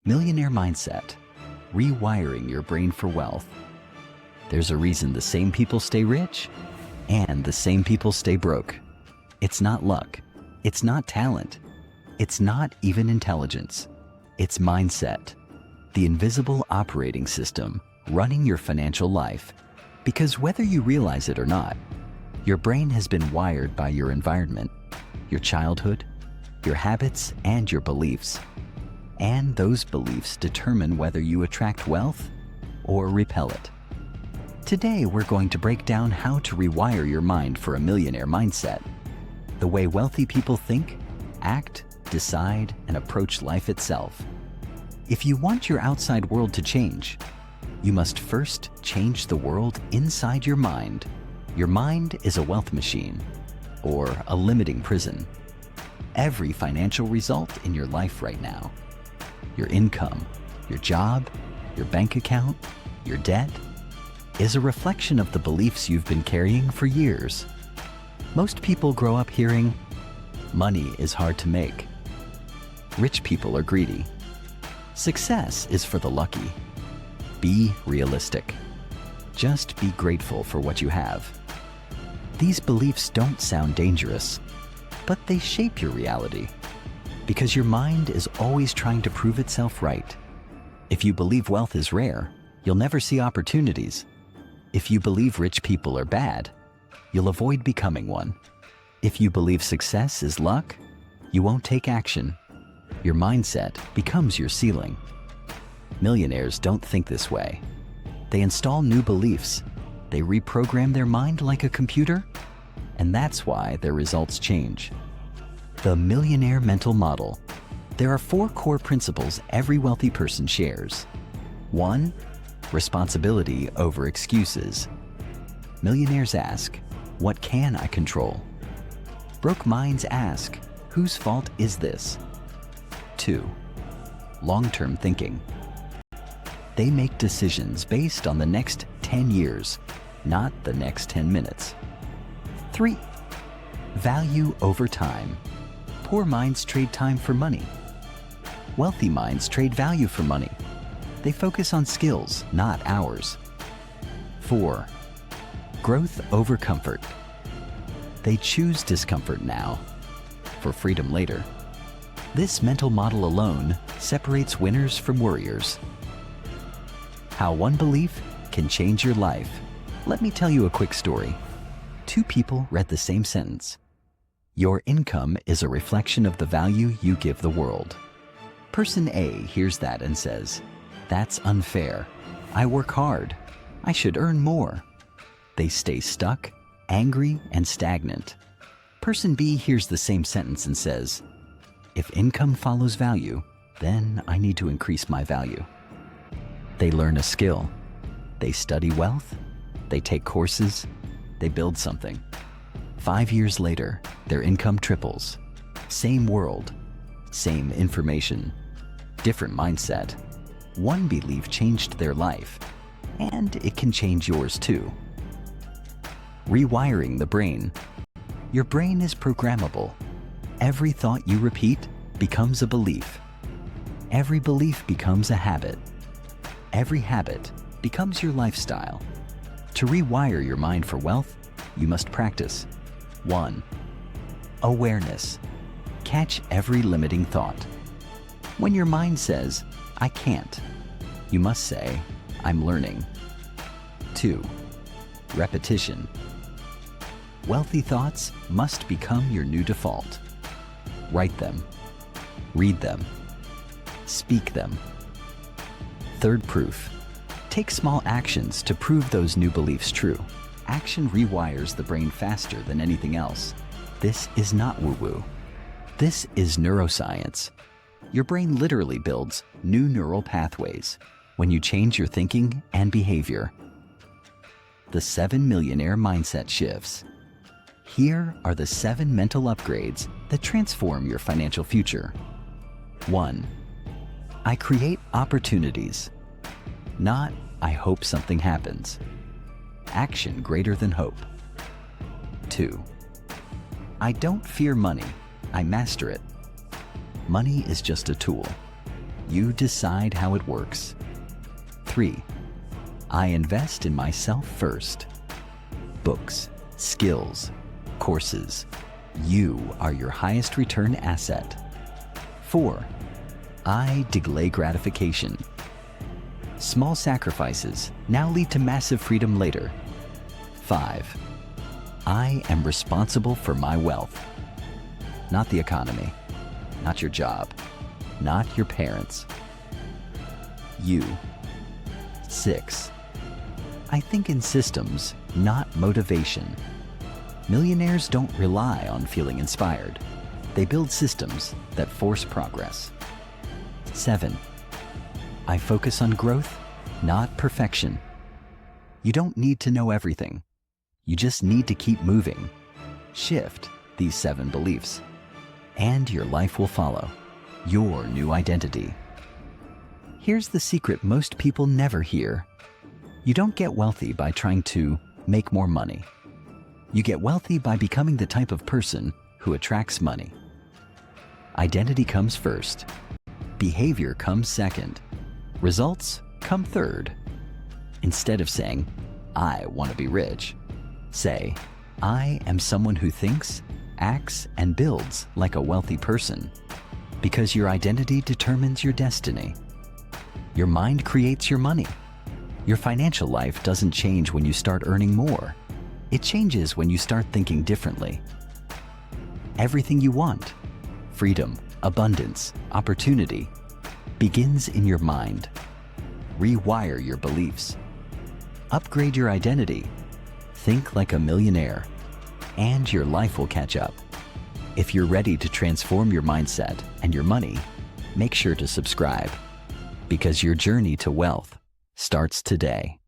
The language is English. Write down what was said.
Millionaire mindset, rewiring your brain for wealth. There's a reason the same people stay rich and the same people stay broke. It's not luck. It's not talent. It's not even intelligence. It's mindset, the invisible operating system running your financial life. Because whether you realize it or not, your brain has been wired by your environment, your childhood, your habits, and your beliefs. And those beliefs determine whether you attract wealth or repel it. Today, we're going to break down how to rewire your mind for a millionaire mindset, the way wealthy people think, act, decide, and approach life itself. If you want your outside world to change, you must first change the world inside your mind. Your mind is a wealth machine or a limiting prison. Every financial result in your life right now, your income, your job, your bank account, your debt, is a reflection of the beliefs you've been carrying for years. Most people grow up hearing, money is hard to make. Rich people are greedy. Success is for the lucky. Be realistic. Just be grateful for what you have. These beliefs don't sound dangerous, but they shape your reality because your mind is always trying to prove itself right. If you believe wealth is rare, you'll never see opportunities. If you believe rich people are bad, you'll avoid becoming one. If you believe success is luck, you won't take action. Your mindset becomes your ceiling. Millionaires don't think this way. They install new beliefs. They reprogram their mind like a computer, and that's why their results change. The millionaire mental model. There are 4 core principles every wealthy person shares. 1. Responsibility over excuses. Millionaires ask, what can I control? Broke minds ask, whose fault is this? 2. Long-term thinking. They make decisions based on the next 10 years, not the next 10 minutes. 3. Value over time. Poor minds trade time for money. Wealthy minds trade value for money. They focus on skills, not hours. 4. Growth over comfort. They choose discomfort now for freedom later. This mental model alone separates winners from worriers. How one belief can change your life. Let me tell you a quick story. 2 people read the same sentence. Your income is a reflection of the value you give the world. Person A hears that and says, that's unfair. I work hard. I should earn more. They stay stuck, angry, and stagnant. Person B hears the same sentence and says, if income follows value, then I need to increase my value. They learn a skill. They study wealth. They take courses. They build something. 5 years later, their income triples. Same world, same information, different mindset. One belief changed their life, and it can change yours too. Rewiring the brain. Your brain is programmable. Every thought you repeat becomes a belief. Every belief becomes a habit. Every habit becomes your lifestyle. To rewire your mind for wealth, you must practice. 1. Awareness. Catch every limiting thought. When your mind says, I can't, you must say, I'm learning. 2. Repetition. Wealthy thoughts must become your new default. Write them. Read them. Speak them. 3rd proof. Take small actions to prove those new beliefs true. Action rewires the brain faster than anything else. This is not woo-woo. This is neuroscience. Your brain literally builds new neural pathways when you change your thinking and behavior. The 7 millionaire mindset shifts. Here are the 7 mental upgrades that transform your financial future. 1. I create opportunities. Not, I hope something happens. Action greater than hope. 2. I don't fear money. I master it. Money is just a tool. You decide how it works. 3. I invest in myself first. Books, skills, courses. You are your highest return asset. 4. I delay gratification. Small sacrifices now lead to massive freedom later. 5. I am responsible for my wealth. Not the economy, not your job, not your parents. You. 6. I think in systems, not motivation. Millionaires don't rely on feeling inspired. They build systems that force progress. 7. I focus on growth, not perfection. You don't need to know everything. You just need to keep moving. Shift these 7 beliefs, and your life will follow your new identity. Here's the secret most people never hear. You don't get wealthy by trying to make more money. You get wealthy by becoming the type of person who attracts money. Identity comes first. Behavior comes second. Results come third. Instead of saying, I want to be rich, say, I am someone who thinks, acts, and builds like a wealthy person. Because your identity determines your destiny. Your mind creates your money. Your financial life doesn't change when you start earning more. It changes when you start thinking differently. Everything you want, freedom, abundance, opportunity, begins in your mind. Rewire your beliefs. Upgrade your identity. Think like a millionaire, and your life will catch up. If you're ready to transform your mindset and your money, make sure to subscribe, because your journey to wealth starts today.